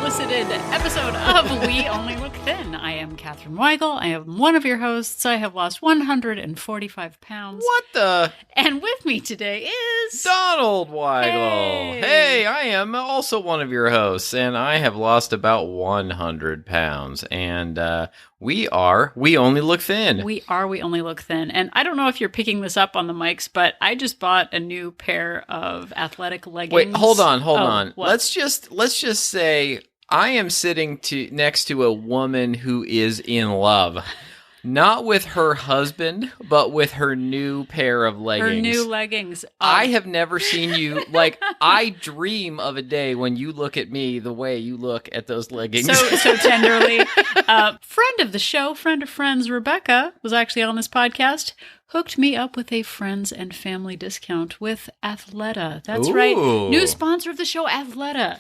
unsolicited episode of We Only Look Thin. I am Katherine Weigel. I am one of your hosts. I have lost 145 pounds. What the? And with me today is... Donald Weigel. Hey, I am also one of your hosts, and I have lost about 100 pounds. And we Only Look Thin. We Only Look Thin. And I don't know if you're picking this up on the mics, but I just bought a new pair of athletic leggings. Wait, hold on. What? Let's just say I am sitting next to a woman who is in love. Not with her husband, but with her new pair of leggings. Her new leggings. I have never seen you, I dream of a day when you look at me the way you look at those leggings. So tenderly. Friend of the show, friend of friends, Rebecca, was actually on this podcast, hooked me up with a friends and family discount with Athleta. That's right. New sponsor of the show, Athleta.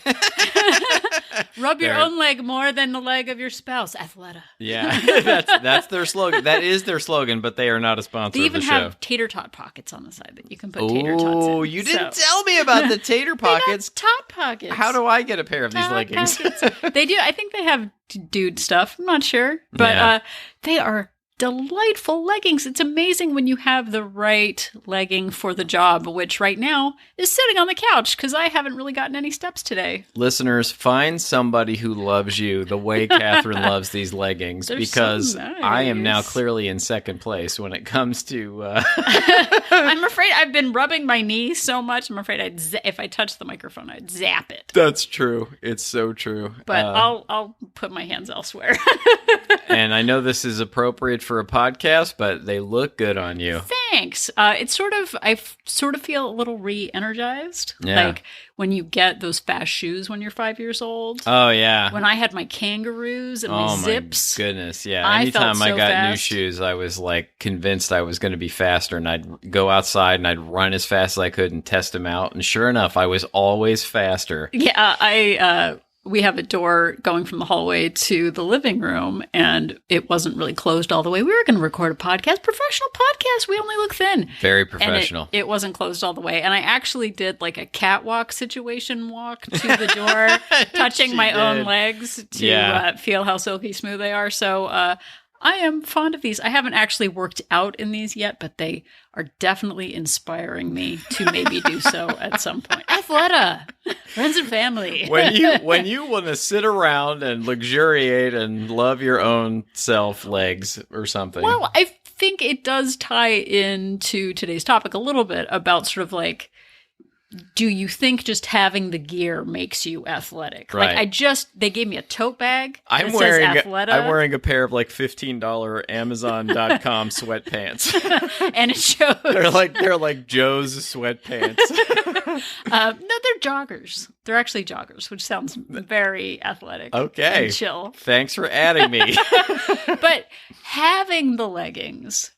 Rub your own leg more than the leg of your spouse. Athleta. Yeah, that's their slogan. That is their slogan, but they are not a sponsor of the show. They even have tater tot pockets on the side that you can put tater tots in. Oh, you didn't tell me about the tater pockets. Tot pockets. How do I get a pair of these leggings? They do. I think they have dude stuff. I'm not sure. But they are delightful leggings. It's amazing when you have the right legging for the job, which right now is sitting on the couch because I haven't really gotten any steps today. Listeners, find somebody who loves you the way Katherine loves these leggings. They're because so nice. I am now clearly in second place when it comes to... I'm afraid I've been rubbing my knee so much. I'm afraid if I touch the microphone, I'd zap it. That's true. It's so true. But I'll put my hands elsewhere. And I know this is appropriate for a podcast, but they look good on you. Thanks. I sort of feel a little re-energized. Yeah. Like when you get those fast shoes when you're 5 years old. Oh, yeah. When I had my kangaroos and my zips. Oh, my goodness. Yeah. Anytime I got new shoes, I was convinced I was going to be faster, and I'd go outside and I'd run as fast as I could and test them out. And sure enough, I was always faster. Yeah. We have a door going from the hallway to the living room, and it wasn't really closed all the way. We were going to record a podcast, professional podcast. We Only Look Thin. Very professional. And it wasn't closed all the way. And I actually did a catwalk situation walk to the door, touching my own legs to feel how silky smooth they are. So I am fond of these. I haven't actually worked out in these yet, but they are definitely inspiring me to maybe do so at some point. Athleta, friends and family. When you want to sit around and luxuriate and love your own self legs or something. Well, I think it does tie into today's topic a little bit about sort of do you think just having the gear makes you athletic? Right. They gave me a tote bag that I'm says wearing Athleta. I'm wearing a pair of $15 Amazon.com sweatpants. And it shows. They're like Joe's sweatpants. No, they're joggers. They're actually joggers, which sounds very athletic. Okay. And chill. Thanks for adding me. But having the leggings,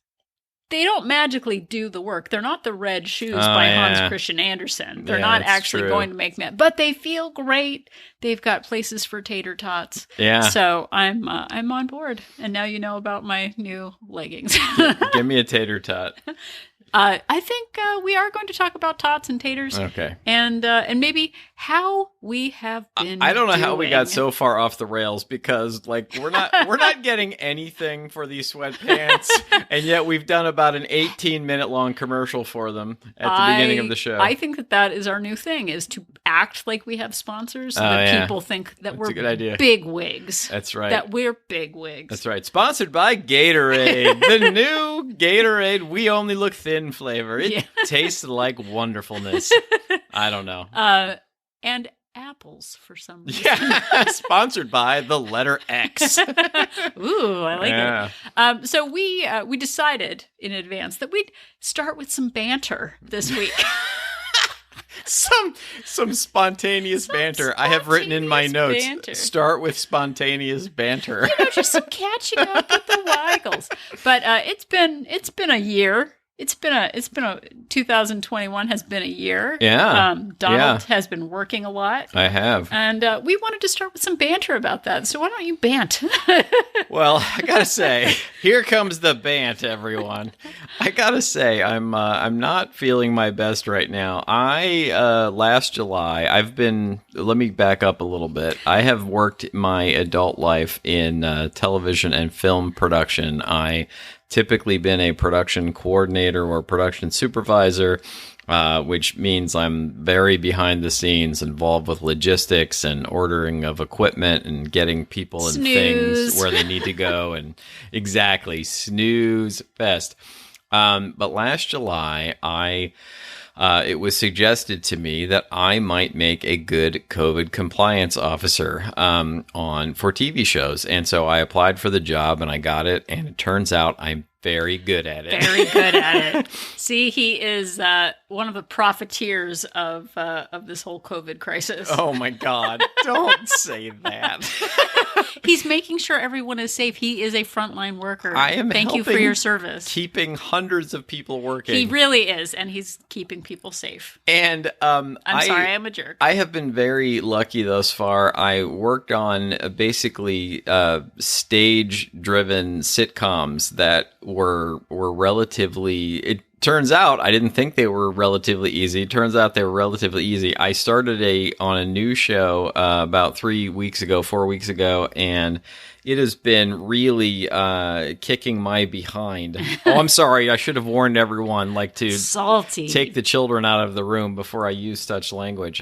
they don't magically do the work. They're not the red shoes by Hans Christian Andersen. They're not actually going to make me, but they feel great. They've got places for tater tots. Yeah. So I'm on board. And now you know about my new leggings. Give me a tater tot. I think we are going to talk about tots and taters. Okay. And maybe how we have been I don't know how we got so far off the rails because we're not getting anything for these sweatpants, and yet we've done about an 18-minute long commercial for them at the beginning of the show. I think that is our new thing, is to act like we have sponsors so that people think that we're big wigs. That's right. That we're big wigs. That's right. Sponsored by Gatorade. The new Gatorade We Only Look Thin flavor. It tastes like wonderfulness. I don't know. And apples for some reason. Yeah. Sponsored by the letter X. Ooh, I like it. So we decided in advance that we'd start with some banter this week. Some spontaneous banter. I have written in my notes. Banter. Start with spontaneous banter. Just some catching up with the Weigels. But it's been a year It's been a 2021 has been a year. Yeah. Donald has been working a lot. I have. And we wanted to start with some banter about that. So why don't you bant? Well, I gotta say, here comes the bant, everyone. I gotta say, I'm not feeling my best right now. Last July, let me back up a little bit. I have worked my adult life in television and film production. I typically been a production coordinator or production supervisor, which means I'm very behind the scenes, involved with logistics and ordering of equipment and getting people and things where they need to go. And exactly, snooze fest. But last July, it was suggested to me that I might make a good COVID compliance officer for TV shows. And so I applied for the job and I got it. And it turns out I'm very good at it. Very good at it. See, he is one of the profiteers of this whole COVID crisis. Oh, my God. Don't say that. He's making sure everyone is safe. He is a frontline worker. Thank you for your service. Keeping hundreds of people working. He really is, and he's keeping people safe. And I'm sorry, I'm a jerk. I have been very lucky thus far. I worked on basically stage-driven sitcoms that were relatively. It turns out I didn't think they were relatively easy. It turns out they were relatively easy. I started on a new show about 4 weeks ago, and it has been really kicking my behind. Oh, I'm sorry. I should have warned everyone to salty. Take the children out of the room before I use such language.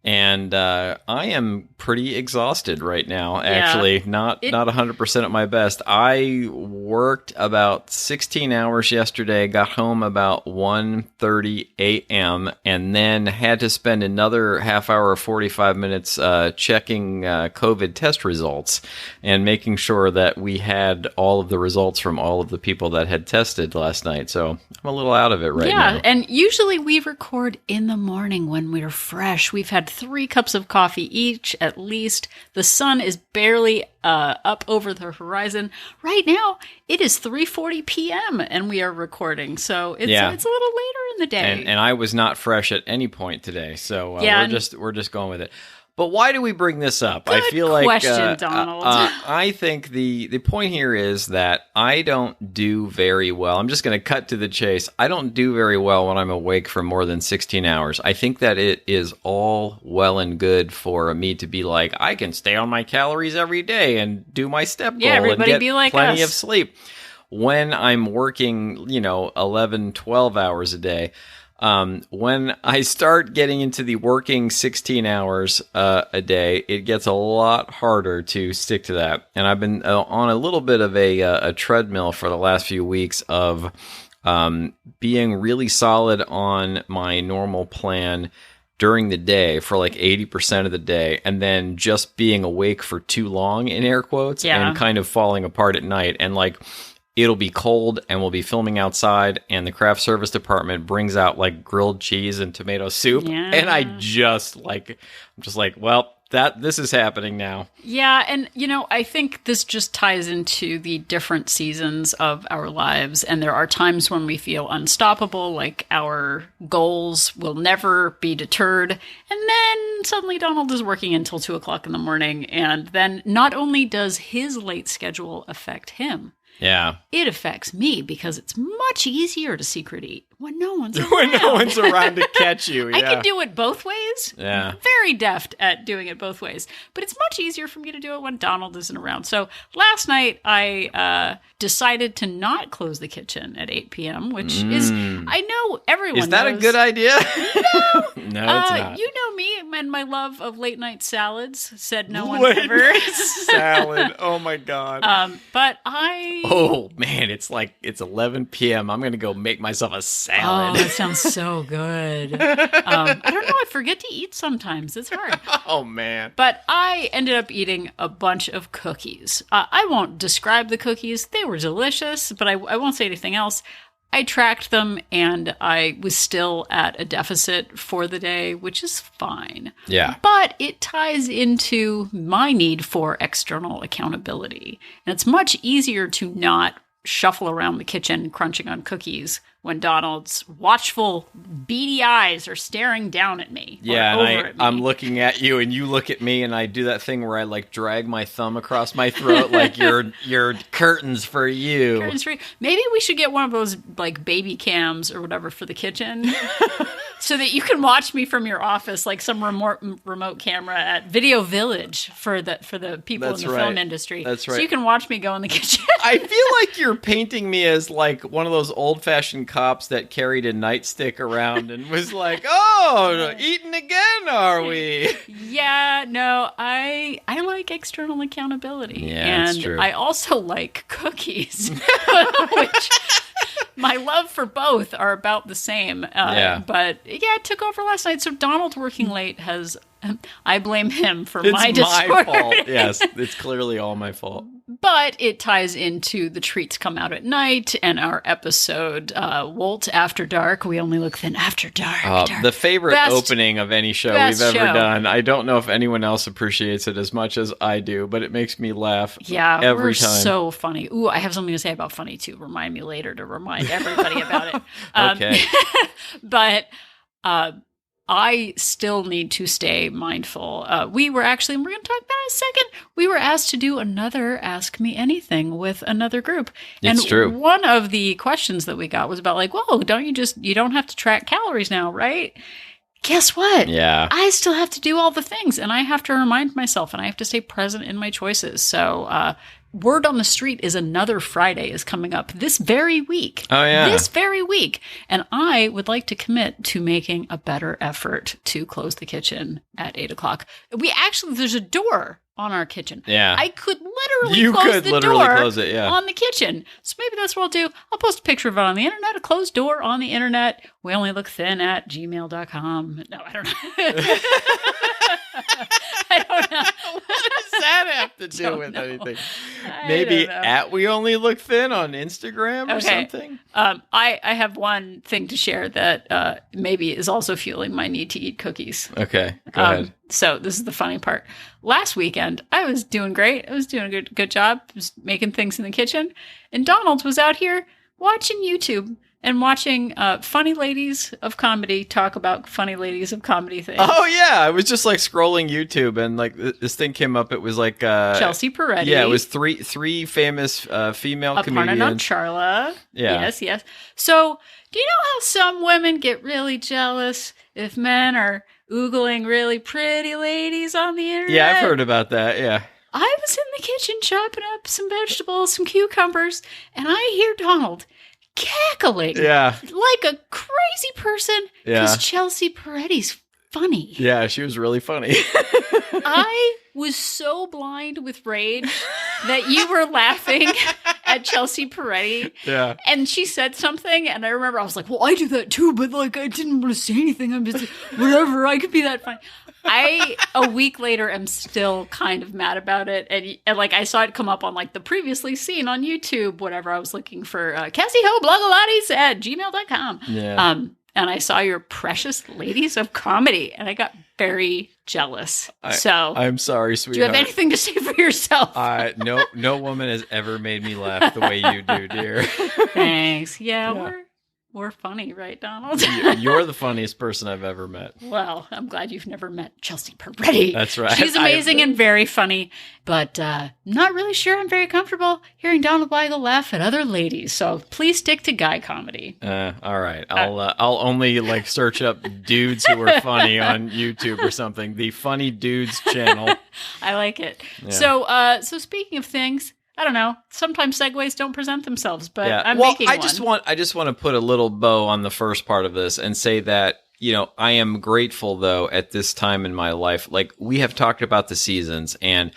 And I am pretty exhausted right now, actually. Not 100% at my best. I worked about 16 hours yesterday, got home about 1:30 a.m., and then had to spend another half hour or 45 minutes checking COVID test results and making sure that we had all of the results from all of the people that had tested last night. So I'm a little out of it right now. Yeah, and usually we record in the morning when we're fresh. We've had 3 cups of coffee each, at least. The sun is barely up over the horizon. Right now, it is 3:40 p.m. and we are recording, so it's a little later in the day. And I was not fresh at any point today, so we're just going with it. But why do we bring this up? Good I feel question, Donald. I think the point here is that I don't do very well. I'm just going to cut to the chase. I don't do very well when I'm awake for more than 16 hours. I think that it is all well and good for me to be like, I can stay on my calories every day and do my step goal everybody and get be like plenty us. of sleep. When I'm working, 11, 12 hours a day, when I start getting into the working 16 hours a day, it gets a lot harder to stick to that. And I've been on a little bit of a treadmill for the last few weeks of being really solid on my normal plan during the day for 80% of the day, and then just being awake for too long, in air quotes, and kind of falling apart at night. And it'll be cold and we'll be filming outside and the craft service department brings out grilled cheese and tomato soup. Yeah. And I'm just well, this is happening now. Yeah. And, I think this just ties into the different seasons of our lives. And there are times when we feel unstoppable, our goals will never be deterred. And then suddenly Donald is working until 2:00 in the morning. And then not only does his late schedule affect him, yeah, it affects me because it's much easier to secret eat when no one's around. When no one's around to catch you. Yeah. I can do it both ways. Yeah. I'm very deft at doing it both ways. But it's much easier for me to do it when Donald isn't around. So last night I decided to not close the kitchen at 8 p.m., which is, I know everyone knows. Is that a good idea? No. No, it's not. You know me and my love of late night salads, said no one late ever. Salad. Oh my God. But oh man, it's 11 p.m. I'm going to go make myself a salad. Oh, that sounds so good. I don't know. I forget to eat sometimes. It's hard. Oh, man. But I ended up eating a bunch of cookies. I won't describe the cookies. They were delicious, but I won't say anything else. I tracked them and I was still at a deficit for the day, which is fine. Yeah. But it ties into my need for external accountability. And it's much easier to not shuffle around the kitchen crunching on cookies when Donald's watchful, beady eyes are staring down at me. Yeah, and I'm looking at you, and you look at me, and I do that thing where I like drag my thumb across my throat, like your curtains for you. Curtains for you. Maybe we should get one of those like baby cams or whatever for the kitchen, so that you can watch me from your office, like some remote camera at Video Village for the people in the film industry. That's right. So you can watch me go in the kitchen. I feel like you're painting me as like one of those old-fashioned cops that carried a nightstick around and was like, "Oh, eating again, are we?" Yeah, no, I like external accountability. Yeah, that's true. I also like cookies, which my love for both are about the same. But yeah, it took over last night. So Donald working late has. I blame him for my disorder. It's my fault. Yes, it's clearly all my fault. But it ties into the treats come out at night and our episode, WOLT After Dark. We only look thin after dark. The favorite opening of any show we've ever done. I don't know if anyone else appreciates it as much as I do, but it makes me laugh every time. So funny. Ooh, I have something to say about funny too. Remind me later to remind everybody about it. Okay. But I still need to stay mindful. We were actually, and we're going to talk about it in a second, we were asked to do another Ask Me Anything with another group. It's true. One of the questions that we got was about like, whoa, you don't have to track calories now, right? Guess what? Yeah. I still have to do all the things, and I have to remind myself, and I have to stay present in my choices. So, word on the street is another Friday is coming up this very week. Oh, yeah. This very week. And I would like to commit to making a better effort to close the kitchen at 8 o'clock. There's a door on our kitchen. Yeah. I could literally close the door close it, yeah. on the kitchen. So maybe that's what I'll do. I'll post a picture of it on the internet, a closed door on the internet. We only look thin at gmail.com. No, I don't know. I don't know. What does that have to do with anything? Maybe at We Only Look Thin on Instagram or something? I have one thing to share that maybe is also fueling my need to eat cookies. Okay, go ahead. So this is the funny part. Last weekend, I was doing great. I was doing a good job. I was making things in the kitchen. And Donald was out here watching YouTube and watching funny ladies of comedy talk about funny ladies of comedy things. Oh, yeah. I was just like scrolling YouTube and like this thing came up. It was like Chelsea Peretti. Yeah, it was three famous female comedians. Aparna Nancherla. Yeah. Yes. So do you know how some women get really jealous if men are oogling really pretty ladies on the internet? Yeah, I've heard about that. Yeah. I was in the kitchen chopping up some vegetables, some cucumbers, and I hear Donald cackling like a crazy person because Chelsea Peretti's funny. Yeah, she was really funny. I was so blind with rage that you were laughing at Chelsea Peretti. Yeah. And she said something, and I remember I was like, well, I do that too, but like I didn't want to say anything. I'm just whatever, I could be that funny. A week later, am still kind of mad about it. And like, I saw it come up on like the previously seen on YouTube, whatever. I was looking for Cassie Ho Blogolates at gmail.com. Yeah. And I saw your precious ladies of comedy, and I got very jealous. I'm sorry, sweetheart. Do you have anything to say for yourself? No woman has ever made me laugh the way you do, dear. Thanks. Yeah. We're funny, right, Donald? You're the funniest person I've ever met. Well, I'm glad you've never met Chelsea Peretti. That's right. She's amazing and very funny, but not really sure I'm very comfortable hearing Donald Weigel laugh at other ladies. So please stick to guy comedy. All right. I'll only like search up dudes who are funny on YouTube or something. The Funny Dudes channel. I like it. Yeah. So speaking of things, I don't know. Sometimes segues don't present themselves, but I'm well, making one. I just want to put a little bow on the first part of this and say that, you know, I am grateful though at this time in my life. Like we have talked about the seasons, and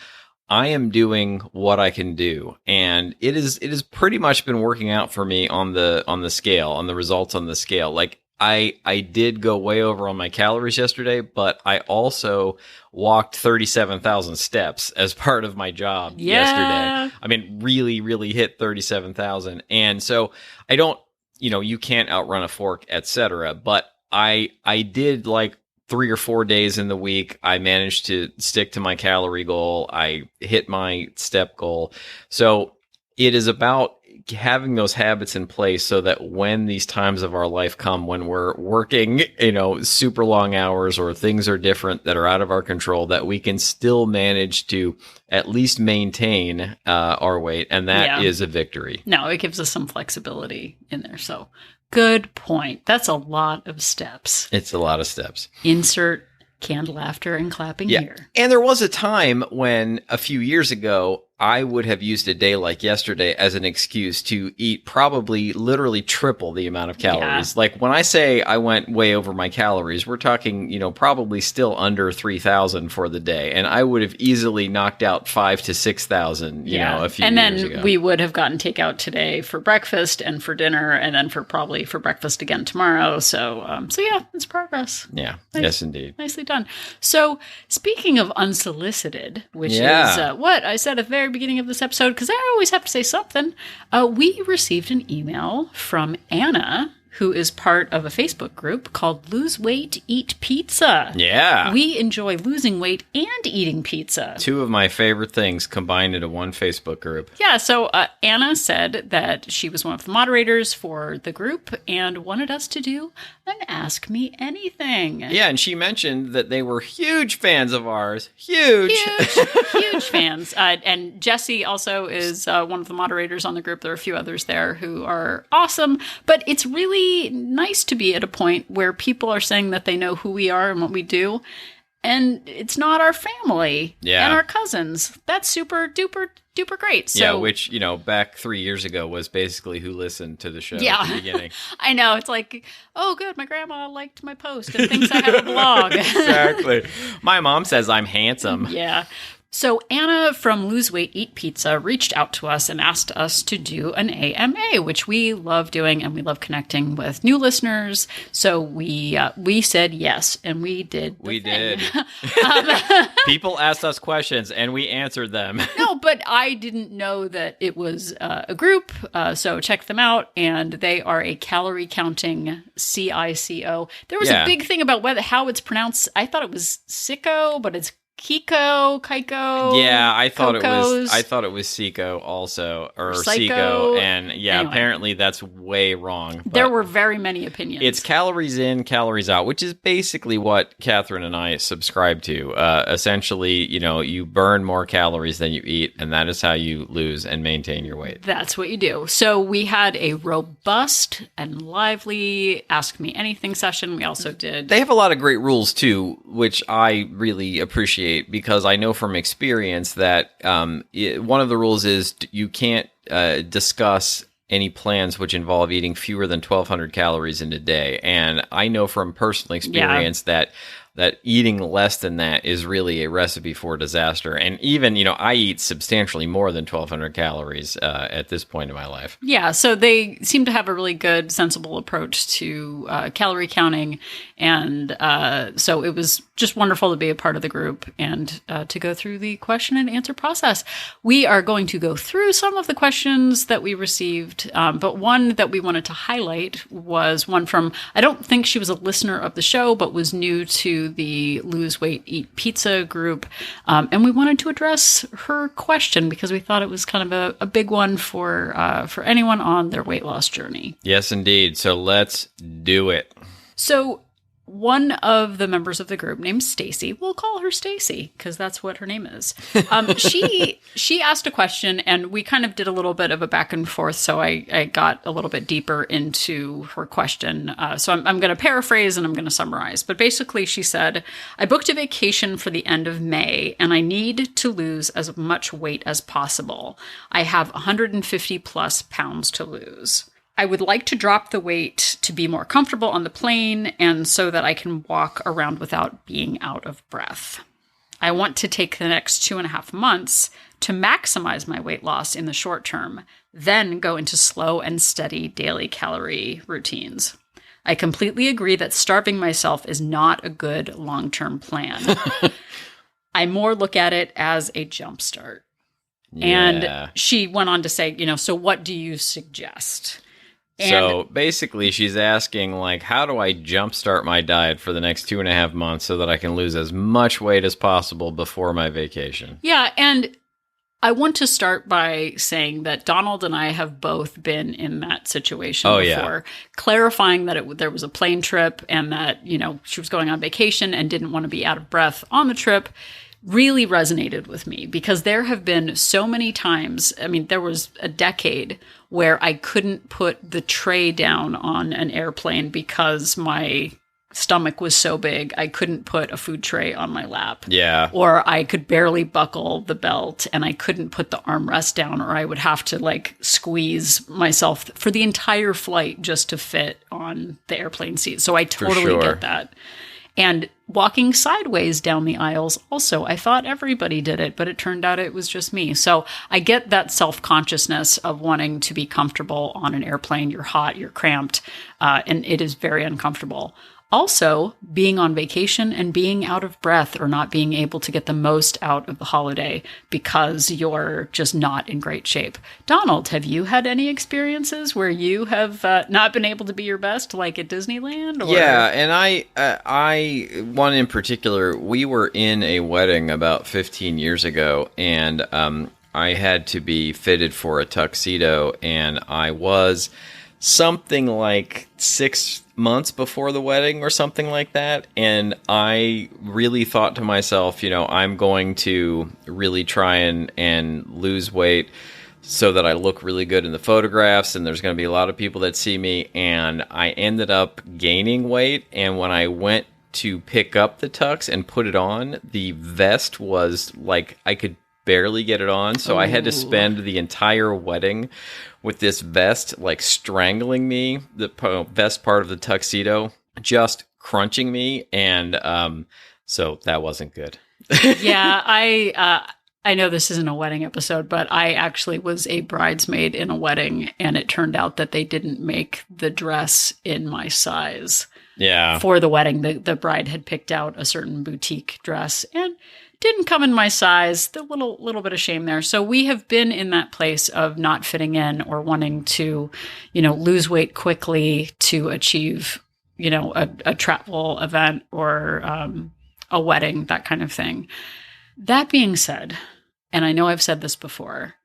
I am doing what I can do, and it has pretty much been working out for me on the scale, on the results on the scale. Like I did go way over on my calories yesterday, but I also walked 37,000 steps as part of my job yesterday. I mean, really, really hit 37,000. And so I don't, you know, you can't outrun a fork, etc. But I did like 3 or 4 days in the week. I managed to stick to my calorie goal. I hit my step goal. So it is about having those habits in place so that when these times of our life come, when we're working, super long hours or things are different that are out of our control, that we can still manage to at least maintain our weight. And that is a victory. No, it gives us some flexibility in there. So good point. That's a lot of steps. It's a lot of steps. Insert canned laughter and clapping here. And there was a time when a few years ago, I would have used a day like yesterday as an excuse to eat probably literally triple the amount of calories. Yeah. Like when I say I went way over my calories, we're talking, probably still under 3,000 for the day. And I would have easily knocked out 5,000 to 6,000, a few years ago. And then we would have gotten takeout today for breakfast and for dinner and then for breakfast again tomorrow. So yeah, it's progress. Yeah. Yes, indeed. Nicely done. So speaking of unsolicited, which is what I said at the very beginning of this episode, because I always have to say something, we received an email from Anna, who is part of a Facebook group called Lose Weight, Eat Pizza. Yeah. We enjoy losing weight and eating pizza. Two of my favorite things combined into one Facebook group. Yeah, so Anna said that she was one of the moderators for the group and wanted us to do an Ask Me Anything. Yeah, and she mentioned that they were huge fans of ours. Huge fans. And Jesse also is one of the moderators on the group. There are a few others there who are awesome. But it's really nice to be at a point where people are saying that they know who we are and what we do. And it's not our family and our cousins. That's super duper duper great. So, which, back 3 years ago was basically who listened to the show at the beginning. I know. It's like, oh, good. My grandma liked my post and thinks I have a blog. Exactly. My mom says I'm handsome. Yeah. So Anna from Lose Weight, Eat Pizza reached out to us and asked us to do an AMA, which we love doing, and we love connecting with new listeners. So we said yes, and we did. We did. People asked us questions, and we answered them. No, but I didn't know that it was a group, so check them out, and they are a calorie counting CICO. There was a big thing about how it's pronounced. I thought it was Sicko, but it's Keiko. Yeah, I thought it was Seiko also, or Seiko, and anyway, apparently that's way wrong. There were very many opinions. It's calories in, calories out, which is basically what Catherine and I subscribe to. Essentially, you burn more calories than you eat, and that is how you lose and maintain your weight. That's what you do. So we had a robust and lively Ask Me Anything session. We also did. They have a lot of great rules too, which I really appreciate. Because I know from experience that one of the rules is you can't discuss any plans which involve eating fewer than 1,200 calories in a day. And I know from personal experience that eating less than that is really a recipe for disaster. And even, I eat substantially more than 1,200 calories at this point in my life. Yeah, so they seem to have a really good, sensible approach to calorie counting. And so it was just wonderful to be a part of the group and to go through the question and answer process. We are going to go through some of the questions that we received, but one that we wanted to highlight was one from, I don't think she was a listener of the show, but was new to the Lose Weight, Eat Pizza group. And we wanted to address her question because we thought it was kind of a big one for anyone on their weight loss journey. Yes, indeed. So let's do it. So one of the members of the group named Stacy, we'll call her Stacy because that's what her name is. She asked a question and we kind of did a little bit of a back and forth. So I got a little bit deeper into her question. So I'm going to paraphrase and I'm going to summarize. But basically she said, I booked a vacation for the end of May and I need to lose as much weight as possible. I have 150 plus pounds to lose. I would like to drop the weight to be more comfortable on the plane and so that I can walk around without being out of breath. I want to take the next 2.5 months to maximize my weight loss in the short term, then go into slow and steady daily calorie routines. I completely agree that starving myself is not a good long-term plan. I more look at it as a jumpstart. Yeah. And she went on to say, so what do you suggest? So basically she's asking, how do I jumpstart my diet for the next 2.5 months so that I can lose as much weight as possible before my vacation? Yeah, and I want to start by saying that Donald and I have both been in that situation before, clarifying that there was a plane trip and that, she was going on vacation and didn't want to be out of breath on the trip really resonated with me because there have been so many times. I mean, there was a decade where I couldn't put the tray down on an airplane because my stomach was so big I couldn't put a food tray on my lap. Yeah. Or I could barely buckle the belt and I couldn't put the armrest down, or I would have to squeeze myself for the entire flight just to fit on the airplane seat. So I totally get that. And walking sideways down the aisles also, I thought everybody did it, but it turned out it was just me. So I get that self-consciousness of wanting to be comfortable on an airplane. You're hot, you're cramped, and it is very uncomfortable. Also, being on vacation and being out of breath or not being able to get the most out of the holiday because you're just not in great shape. Donald, have you had any experiences where you have not been able to be your best, like at Disneyland? Or? Yeah, and I one in particular, we were in a wedding about 15 years ago, and I had to be fitted for a tuxedo, and I was something like 6 months before the wedding or something like that. And I really thought to myself, I'm going to really try and lose weight so that I look really good in the photographs. And there's going to be a lot of people that see me. And I ended up gaining weight. And when I went to pick up the tux and put it on, the vest was I could barely get it on. So I had to spend the entire wedding with this vest strangling me, the vest part of the tuxedo just crunching me, and so that wasn't good. Yeah, I know this isn't a wedding episode, but I actually was a bridesmaid in a wedding, and it turned out that they didn't make the dress in my size. Yeah. For the wedding, the bride had picked out a certain boutique dress and didn't come in my size. The little bit of shame there. So we have been in that place of not fitting in or wanting to, lose weight quickly to achieve, a travel event or a wedding, that kind of thing. That being said, and I know I've said this before,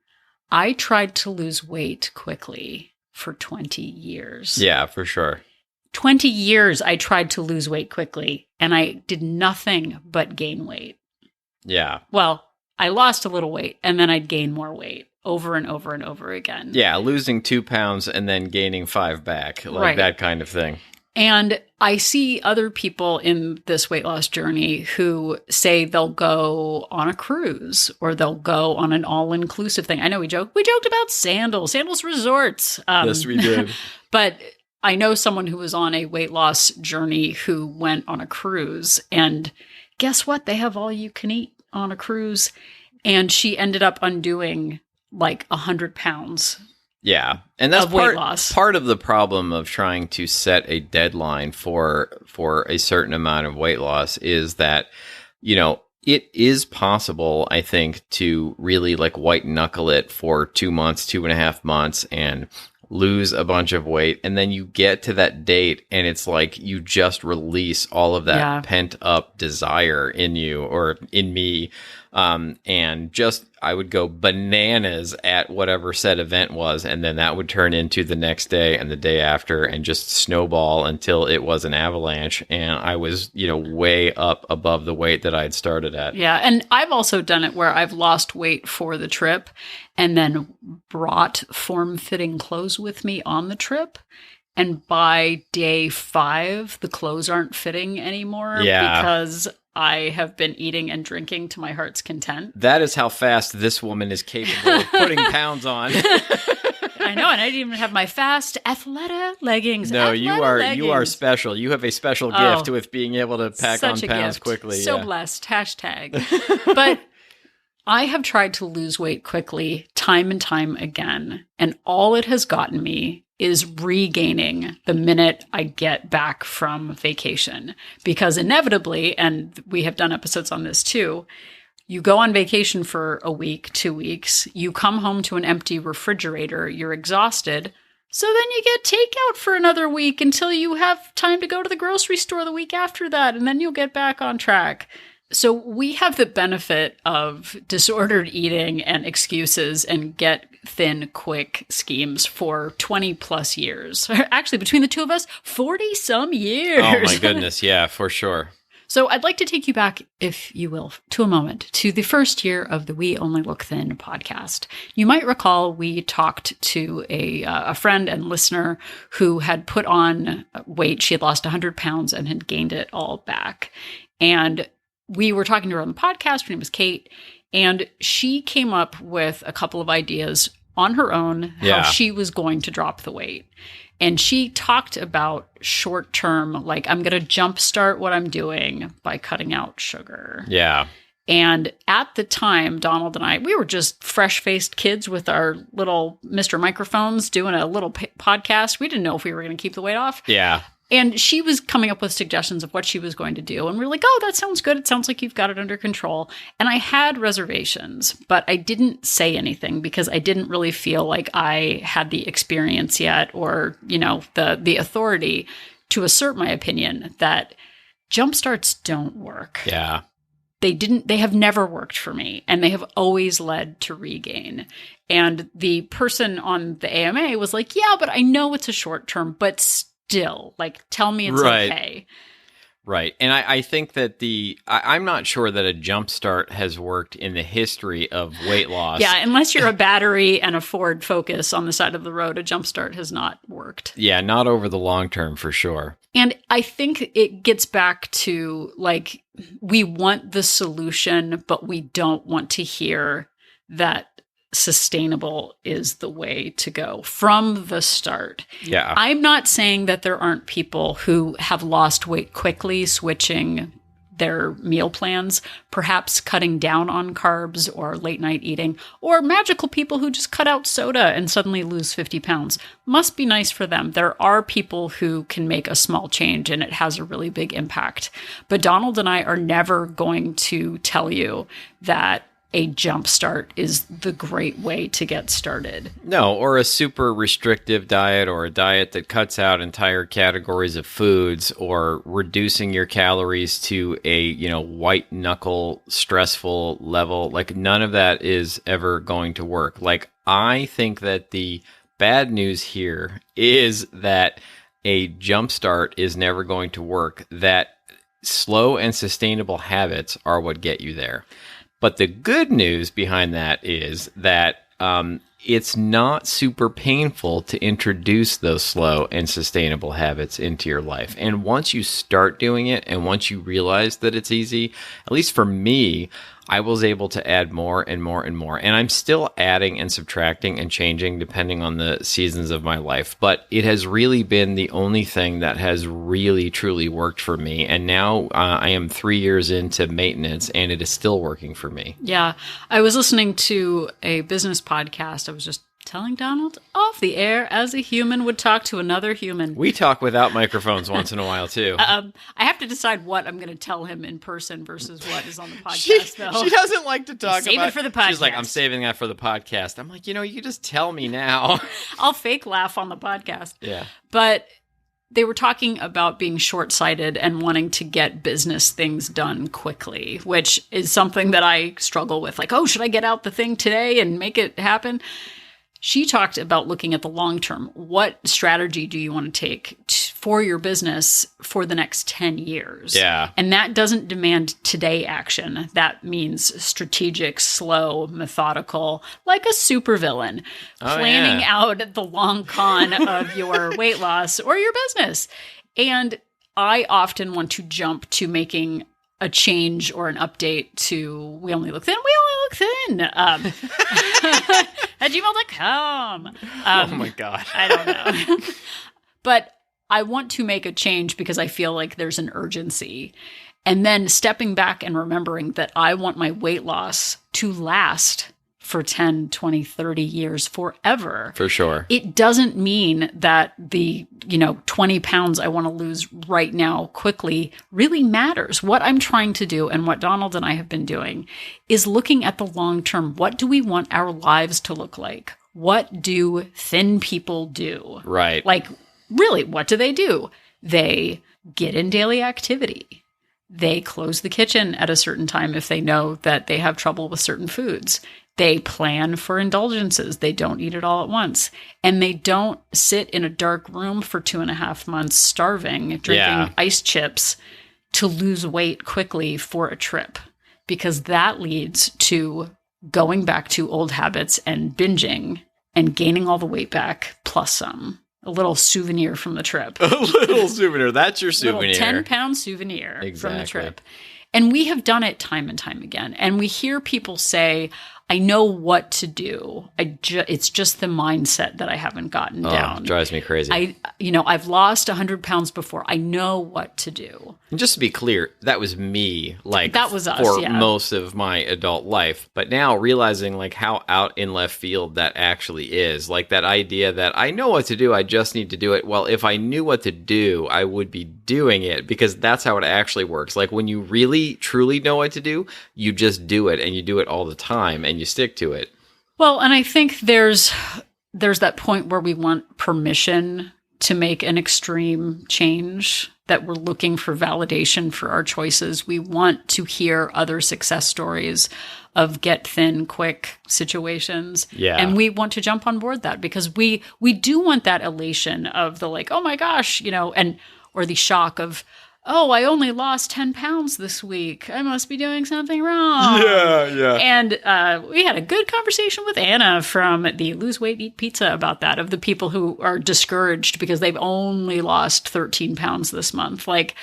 I tried to lose weight quickly for 20 years. Yeah, for sure. 20 years I tried to lose weight quickly, and I did nothing but gain weight. Yeah. Well, I lost a little weight, and then I'd gain more weight over and over and over again. Yeah, losing 2 pounds and then gaining 5 back, right. That kind of thing. And I see other people in this weight loss journey who say they'll go on a cruise or they'll go on an all-inclusive thing. I know we joked about Sandals Resorts. Yes, we did. But I know someone who was on a weight loss journey who went on a cruise, and guess what? They have all you can eat on a cruise. And she ended up undoing 100 pounds. Yeah. And that's weight loss. Part of the problem of trying to set a deadline for a certain amount of weight loss is that, it is possible, I think, to really white knuckle it for 2 months, 2.5 months, and lose a bunch of weight, and then you get to that date and it's you just release all of that pent up desire in you or in me, and just I would go bananas at whatever said event was, and then that would turn into the next day and the day after and just snowball until it was an avalanche, and I was way up above the weight that I'd started at. Yeah, and I've also done it where I've lost weight for the trip and then brought form-fitting clothes with me on the trip. And by day 5, the clothes aren't fitting anymore because I have been eating and drinking to my heart's content. That is how fast this woman is capable of putting pounds on. I know, and I didn't even have my fast Athleta leggings. No, you are special. You have a special gift with being able to pack on pounds quickly. So blessed. Hashtag. But I have tried to lose weight quickly time and time again, and all it has gotten me is regaining the minute I get back from vacation. Because inevitably, and we have done episodes on this too, you go on vacation for a week, 2 weeks, you come home to an empty refrigerator, you're exhausted, so then you get takeout for another week until you have time to go to the grocery store the week after that, and then you'll get back on track. So we have the benefit of disordered eating and excuses and get thin quick schemes for 20 plus years. Actually, between the two of us, 40 some years. Oh my goodness. Yeah, for sure. So I'd like to take you back, if you will, to a moment, to the first year of the We Only Look Thin podcast. You might recall we talked to a friend and listener who had put on weight. She had lost 100 pounds and had gained it all back. And we were talking to her on the podcast. Her name was Kate. And she came up with a couple of ideas on her own, how she was going to drop the weight. And she talked about short-term, like, I'm going to jumpstart what I'm doing by cutting out sugar. Yeah. And at the time, Donald and I, we were just fresh-faced kids with our little Mr. Microphones doing a little podcast. We didn't know if we were going to keep the weight off. Yeah. And she was coming up with suggestions of what she was going to do. And we were like, oh, that sounds good. It sounds like you've got it under control. And I had reservations, but I didn't say anything because I didn't really feel like I had the experience yet or, the authority to assert my opinion that jump starts don't work. Yeah. They have never worked for me, and they have always led to regain. And the person on the AMA was like, yeah, but I know it's a short term, but still, like, tell me it's okay. Right. And I think that I'm not sure that a jump start has worked in the history of weight loss. Yeah, unless you're a battery and a Ford Focus on the side of the road, a jump start has not worked. Yeah, not over the long term for sure. And I think it gets back to, like, we want the solution, but we don't want to hear that sustainable is the way to go from the start. Yeah. I'm not saying that there aren't people who have lost weight quickly, switching their meal plans, perhaps cutting down on carbs or late night eating, or magical people who just cut out soda and suddenly lose 50 pounds. Must be nice for them. There are people who can make a small change and it has a really big impact. But Donald and I are never going to tell you that a jump start is the great way to get started. No, or a super restrictive diet, or a diet that cuts out entire categories of foods, or reducing your calories to a, white knuckle stressful level. Like, none of that is ever going to work. Like, I think that the bad news here is that a jump start is never going to work. That slow and sustainable habits are what get you there. But the good news behind that is that it's not super painful to introduce those slow and sustainable habits into your life. And once you start doing it, and once you realize that it's easy, at least for me, I was able to add more and more and more. And I'm still adding and subtracting and changing depending on the seasons of my life. But it has really been the only thing that has really, truly worked for me. And now I am 3 years into maintenance, and it is still working for me. Yeah. I was listening to a business podcast. I was just telling Donald off the air as a human would talk to another human. We talk without microphones once in a while, too. I have to decide what I'm going to tell him in person versus what is on the podcast, though. She doesn't like to talk Save about it for the podcast. She's like, I'm saving that for the podcast. I'm like, you can just tell me now. I'll fake laugh on the podcast. Yeah. But they were talking about being short-sighted and wanting to get business things done quickly, which is something that I struggle with. Like, oh, should I get out the thing today and make it happen? She talked about looking at the long term. What strategy do you want to take for your business for the next 10 years? Yeah. And that doesn't demand today action. That means strategic, slow, methodical, like a supervillain, planning out the long con of your weight loss or your business. And I often want to jump to making a change or an update to We Only Look Thin. We Only Look Thin. At gmail.com. Oh my God. I don't know. But I want to make a change because I feel like there's an urgency. And then stepping back and remembering that I want my weight loss to last for 10, 20, 30 years, forever. For sure. It doesn't mean that the, 20 pounds I want to lose right now quickly really matters. What I'm trying to do, and what Donald and I have been doing, is looking at the long term. What do we want our lives to look like? What do thin people do? Right. Like, really, what do? They get in daily activity. They close the kitchen at a certain time if they know that they have trouble with certain foods. They plan for indulgences. They don't eat it all at once. And they don't sit in a dark room for 2.5 months starving, drinking ice chips to lose weight quickly for a trip, because that leads to going back to old habits and binging and gaining all the weight back plus some. A little souvenir from the trip. A little souvenir. That's your souvenir. A 10-pound souvenir from the trip. And we have done it time and time again. And we hear people say, I know what to do. It's just the mindset that I haven't gotten down. It drives me crazy. I've lost 100 pounds before. I know what to do. And just to be clear, that was me, that was us, for most of my adult life. But now realizing like how out in left field that actually is, like that idea that I know what to do, I just need to do it. Well, if I knew what to do, I would be doing it, because that's how it actually works. Like when you really, truly know what to do, you just do it, and you do it all the time, and you stick to it. Well, and I think there's that point where we want permission to make an extreme change, that we're looking for validation for our choices. We want to hear other success stories of get thin quick situations. Yeah. And we want to jump on board that, because we do want that elation of the like, oh my gosh, or the shock of, oh, I only lost 10 pounds this week. I must be doing something wrong. Yeah. And we had a good conversation with Anna from the Lose Weight, Eat Pizza about that, of the people who are discouraged because they've only lost 13 pounds this month. Like,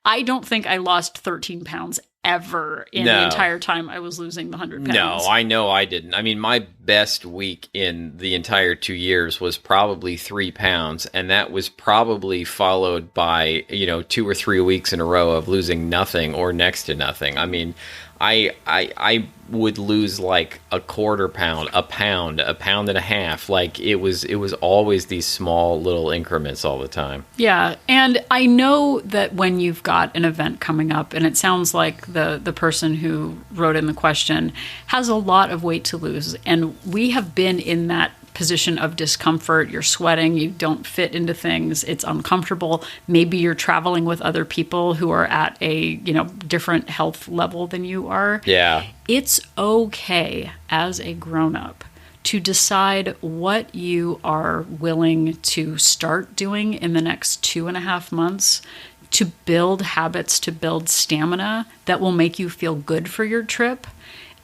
I don't think I lost 13 pounds ever in the entire time I was losing the 100 pounds. No, I know I didn't. I mean, my best week in the entire 2 years was probably 3 pounds, and that was probably followed by, 2 or 3 weeks in a row of losing nothing or next to nothing. I mean, I would lose like a quarter pound, a pound and a half. Like it was always these small little increments all the time. Yeah. And I know that when you've got an event coming up, and it sounds like the person who wrote in the question has a lot of weight to lose. And we have been in that position of discomfort. You're sweating, you don't fit into things, it's uncomfortable. Maybe you're traveling with other people who are at a, different health level than you are. Yeah. It's okay as a grown-up to decide what you are willing to start doing in the next 2.5 months to build habits, to build stamina that will make you feel good for your trip.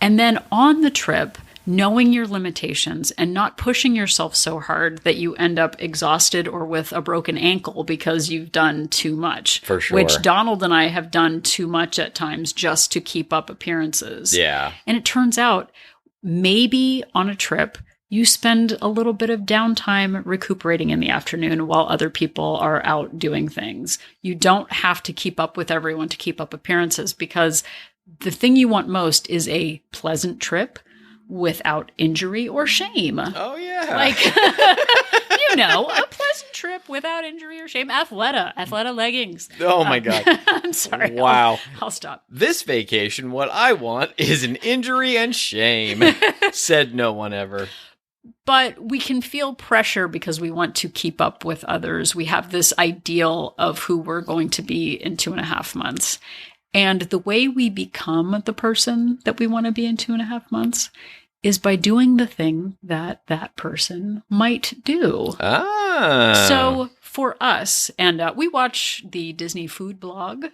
And then on the trip, knowing your limitations and not pushing yourself so hard that you end up exhausted or with a broken ankle because you've done too much. For sure. Which Donald and I have done too much at times just to keep up appearances. Yeah. And it turns out maybe on a trip, you spend a little bit of downtime recuperating in the afternoon while other people are out doing things. You don't have to keep up with everyone to keep up appearances, because the thing you want most is a pleasant trip without injury or shame. Oh, yeah. Like, a pleasant trip without injury or shame. Athleta leggings. Oh, my God. I'm sorry. Wow. I'll stop. This vacation, what I want is an injury and shame, said no one ever. But we can feel pressure because we want to keep up with others. We have this ideal of who we're going to be in 2.5 months. And the way we become the person that we want to be in 2.5 months is by doing the thing that person might do. So for us, and we watch the Disney food blog,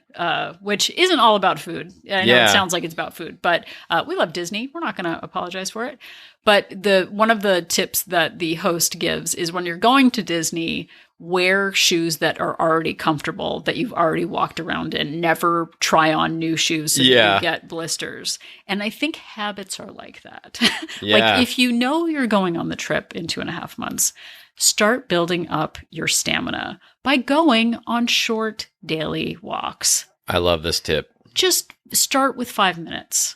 which isn't all about food. I know it sounds like it's about food, but we love Disney. We're not going to apologize for it. But one of the tips that the host gives is when you're going to Disney, wear shoes that are already comfortable, that you've already walked around in. Never try on new shoes so that you get blisters. And I think habits are like that. Like if you know you're going on the trip in 2.5 months, start building up your stamina by going on short daily walks. I love this tip. Just start with 5 minutes.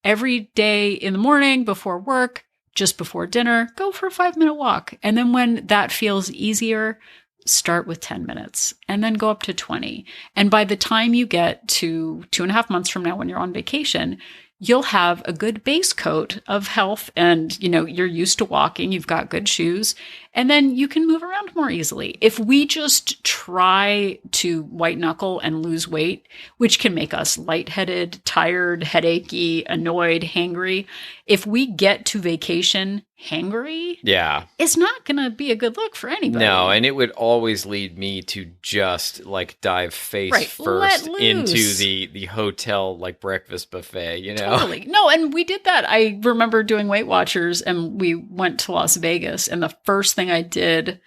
Every day in the morning, before work, just before dinner, go for a 5-minute walk. And then when that feels easier, start with 10 minutes and then go up to 20. And by the time you get to 2.5 months from now, when you're on vacation, you'll have a good base coat of health and, you're used to walking, you've got good shoes, And then you can move around more easily. If we just try to white knuckle and lose weight, which can make us lightheaded, tired, headachy, annoyed, hangry, if we get to vacation hangry, it's not going to be a good look for anybody. No, and it would always lead me to just like dive face first into the hotel like breakfast buffet, you know? Totally. No, and we did that. I remember doing Weight Watchers and we went to Las Vegas, and the first thing I did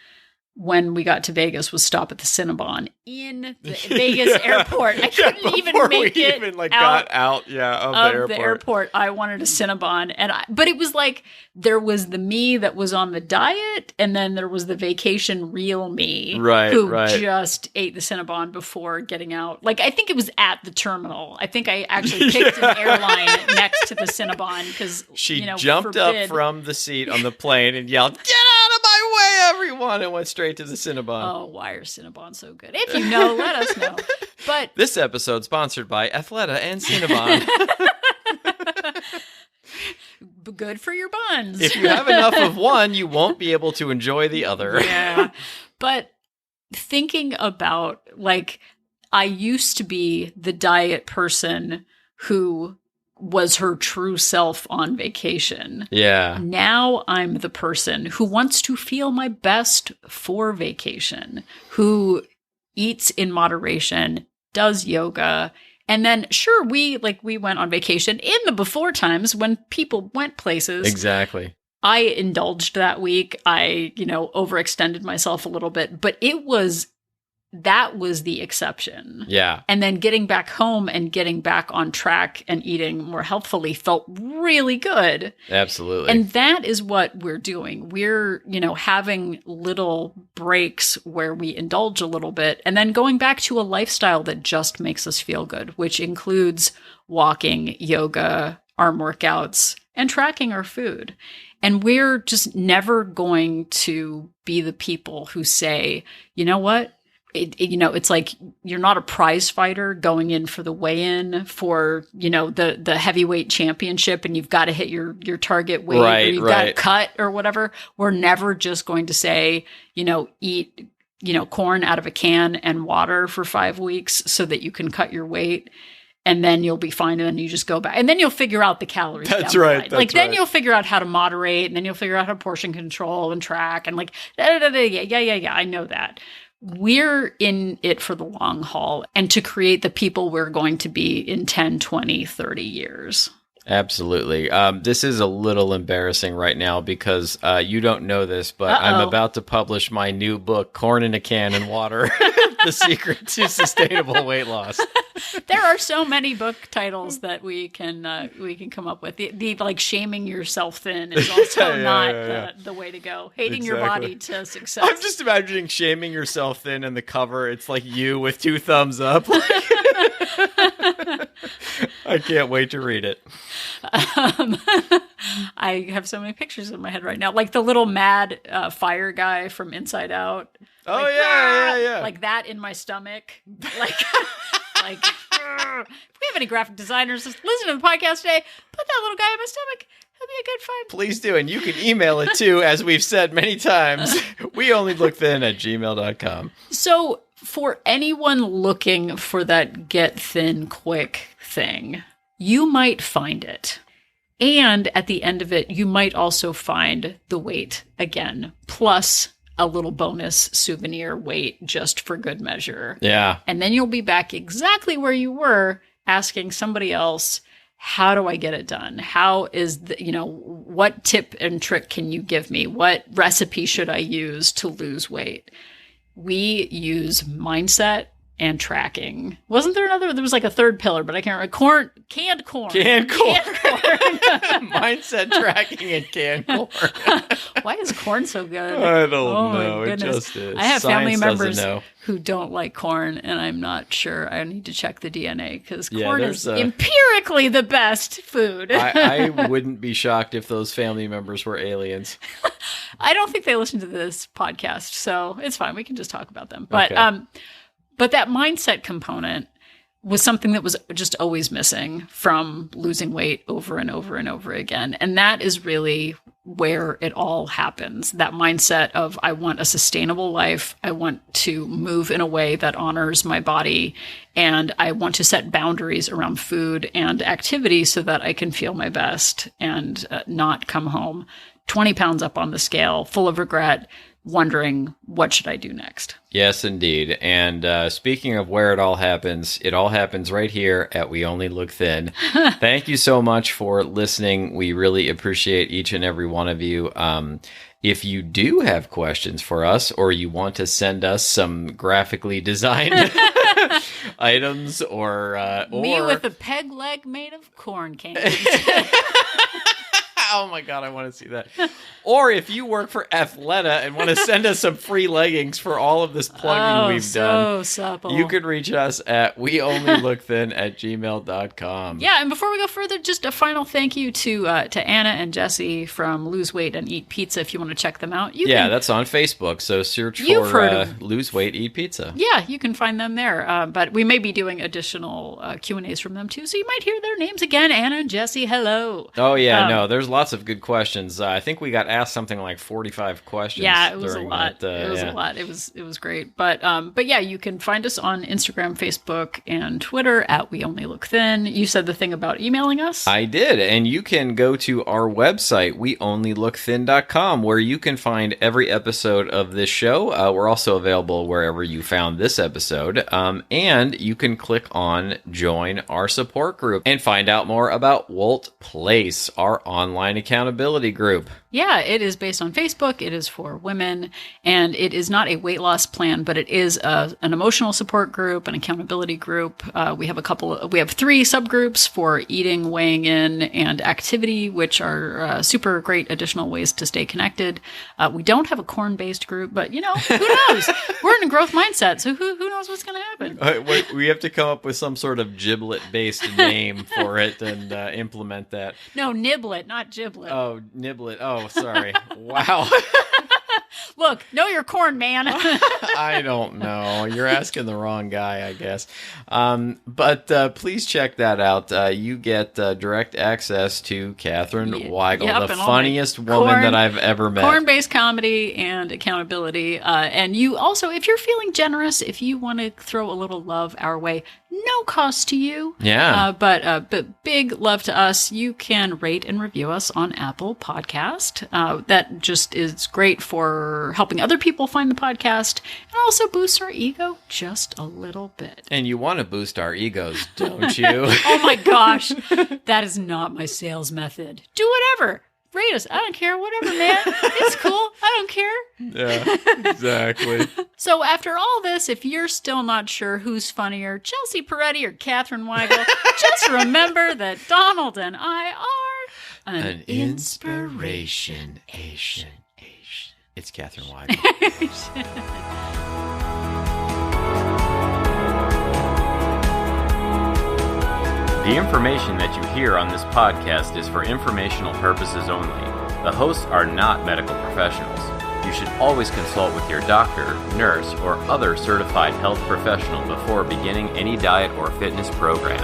when we got to Vegas was stop at the Cinnabon in the Vegas airport. I couldn't even make it got out of the airport. I wanted a Cinnabon, but it was like there was the me that was on the diet, and then there was the vacation real me, who just ate the Cinnabon before getting out. Like I think it was at the terminal. I think I actually picked an airline next to the Cinnabon because she jumped up from the seat on the plane and yelled, "Get out of my way, everyone!" and went straight to the Cinnabon. Oh, why are Cinnabon so good? If you know, let us know. But this episode sponsored by Athleta and Cinnabon. Good for your buns. If you have enough of one, you won't be able to enjoy the other. Yeah. But thinking about, like, I used to be the diet person who was her true self on vacation. Yeah. Now I'm the person who wants to feel my best for vacation, who eats in moderation, does yoga. And then, sure, we went on vacation in the before times when people went places. Exactly. I indulged that week. I, overextended myself a little bit, but that was the exception. Yeah. And then getting back home and getting back on track and eating more healthfully felt really good. Absolutely. And that is what we're doing. We're, having little breaks where we indulge a little bit and then going back to a lifestyle that just makes us feel good, which includes walking, yoga, arm workouts, and tracking our food. And we're just never going to be the people who say, you know what? It's like you're not a prize fighter going in for the weigh-in for, the heavyweight championship and you've got to hit your target weight or you've got to cut or whatever. We're never just going to say, eat, corn out of a can and water for 5 weeks so that you can cut your weight. And then you'll be fine, and then you just go back. And then you'll figure out the calories. That's right. Then you'll figure out how to moderate, and then you'll figure out how to portion control and track, and yeah, I know that. We're in it for the long haul and to create the people we're going to be in 10, 20, 30 years. Absolutely. This is a little embarrassing right now because you don't know this, but I'm about to publish my new book, Corn in a Can and Water, The Secret to Sustainable Weight Loss. There are so many book titles that we can come up with. The like shaming yourself thin is also not the way to go. Hating your body to success. I'm just imagining shaming yourself thin and the cover. It's like you with 2 thumbs up. I can't wait to read it. I have so many pictures in my head right now, like the little mad fire guy from Inside Out. Oh, like, yeah. Like that in my stomach. Like, if we have any graphic designers just listen to the podcast today, put that little guy in my stomach. He'll be a good find. Please do. And you can email it too, as we've said many times. We only look thin at gmail.com. So for anyone looking for that get thin quick thing, you might find it. And at the end of it, you might also find the weight again, plus a little bonus souvenir weight just for good measure. Yeah. And then you'll be back exactly where you were asking somebody else, how do I get it done? How is what tip and trick can you give me? What recipe should I use to lose weight? We use mindset and tracking. Wasn't there another? There was like a third pillar, but I can't remember. Canned corn. Mindset, tracking, and canned corn. Why is corn so good? I don't know. It just is. I have family members who don't like corn, and I'm not sure. I need to check the DNA because corn is empirically the best food. I wouldn't be shocked if those family members were aliens. I don't think they listen to this podcast, so it's fine. We can just talk about them. But okay. But that mindset component, was something that was just always missing from losing weight over and over and over again. And that is really where it all happens. That mindset of, I want a sustainable life. I want to move in a way that honors my body. And I want to set boundaries around food and activity so that I can feel my best and not come home 20 pounds up on the scale, full of regret, wondering, what should I do next? Yes, indeed. And speaking of where it all happens right here at We Only Look Thin. Thank you so much for listening. We really appreciate each and every one of you. If you do have questions for us, or you want to send us some graphically designed items, or me with a peg leg made of corn cans. Oh my God, I want to see that. Or if you work for Athleta and want to send us some free leggings for all of this plugging we've done, supple. You could reach us at weonlylookthin@gmail.com. Yeah, and before we go further, just a final thank you to Anna and Jesse from Lose Weight and Eat Pizza. If you want to check them out, that's on Facebook. So search for Lose Weight, Eat Pizza. Yeah, you can find them there. But we may be doing additional Q&As from them too, so you might hear their names again. Anna and Jesse, hello. Oh yeah, no, there's lots of good questions. I think we got asked something like 45 questions. Yeah, it was a lot. It was a lot. It was great. But yeah, you can find us on Instagram, Facebook, and Twitter at We Only Look Thin. You said the thing about emailing us. I did, and you can go to our website, weonlylookthin.com, where you can find every episode of this show. We're also available wherever you found this episode, and you can click on Join Our Support Group and find out more about WOLT Place, our online accountability group. Yeah, it is based on Facebook. It is for women, and it is not a weight loss plan, but it is an emotional support group, an accountability group. We have 3 subgroups for eating, weighing in, and activity, which are super great additional ways to stay connected. We don't have a corn-based group, but who knows? We're in a growth mindset, so who knows what's going to happen? We have to come up with some sort of giblet-based name for it and implement that. No, niblet, not giblet. Oh, niblet. Oh, sorry. Wow. Look, know your corn, man. I don't know. You're asking the wrong guy, I guess. But please check that out. You get direct access to Catherine Weigel, the funniest woman that I've ever met. Corn-based comedy and accountability. And you also, if you're feeling generous, if you want to throw a little love our way, no cost to you. Yeah. But big love to us. You can rate and review us on Apple Podcast. That just is great for helping other people find the podcast, and also boosts our ego just a little bit. And you want to boost our egos, don't you? Oh my gosh. That is not my sales method. Do whatever. Rate us. I don't care. Whatever, man. It's cool. I don't care. Yeah, exactly. So after all this, if you're still not sure who's funnier, Chelsea Peretti or Catherine Weigel, just remember that Donald and I are an inspiration. It's Catherine Weigel. The information that you hear on this podcast is for informational purposes only. The hosts are not medical professionals. You should always consult with your doctor, nurse, or other certified health professional before beginning any diet or fitness program.